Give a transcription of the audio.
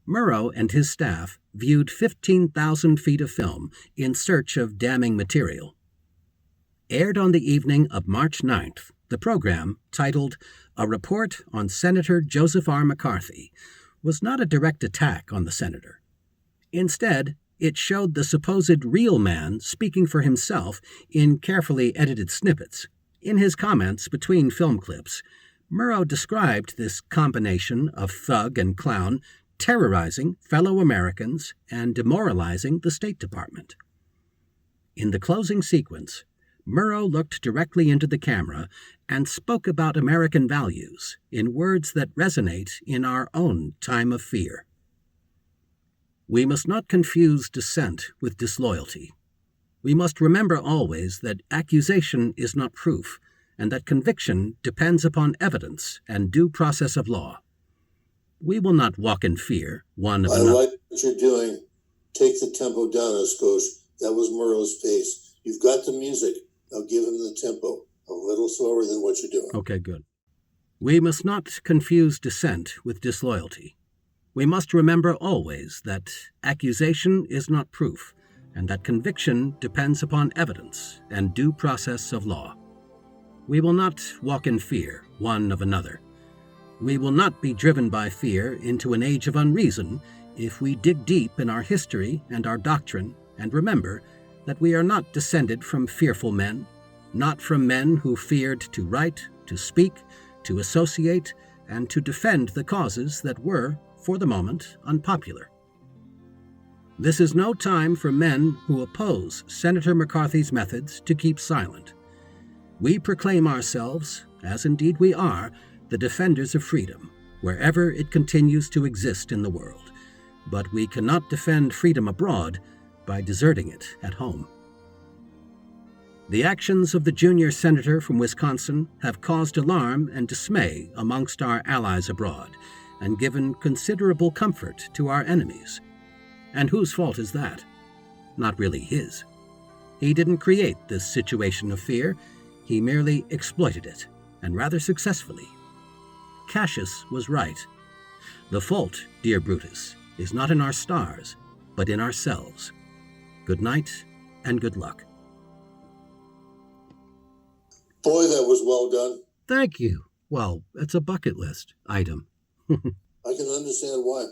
Murrow and his staff viewed 15,000 feet of film in search of damning material. Aired on the evening of March 9th, the program, titled A Report on Senator Joseph R. McCarthy, was not a direct attack on the senator. Instead, it showed the supposed real man speaking for himself in carefully edited snippets. In his comments between film clips, Murrow described this combination of thug and clown terrorizing fellow Americans and demoralizing the State Department. In the closing sequence, Murrow looked directly into the camera and spoke about American values in words that resonate in our own time of fear. We must not confuse dissent with disloyalty. We must remember always that accusation is not proof, and that conviction depends upon evidence and due process of law. We will not walk in fear, one of another. I like what you're doing. Take the tempo down, Escosh. That was Murrow's pace. You've got the music. Now give him the tempo. A little slower than what you're doing. Okay, good. We must not confuse dissent with disloyalty. We must remember always that accusation is not proof, and that conviction depends upon evidence and due process of law. We will not walk in fear, one of another. We will not be driven by fear into an age of unreason if we dig deep in our history and our doctrine and remember that we are not descended from fearful men, not from men who feared to write, to speak, to associate, and to defend the causes that were, for the moment, unpopular. This is no time for men who oppose Senator McCarthy's methods to keep silent. We proclaim ourselves, as indeed we are, the defenders of freedom, wherever it continues to exist in the world. But we cannot defend freedom abroad by deserting it at home. The actions of the junior senator from Wisconsin have caused alarm and dismay amongst our allies abroad, and given considerable comfort to our enemies. And whose fault is that? Not really his. He didn't create this situation of fear. He merely exploited it, and rather successfully. Cassius was right. The fault, dear Brutus, is not in our stars, but in ourselves. Good night, and good luck. Boy, that was well done. Thank you. Well, it's a bucket list item. I can understand why.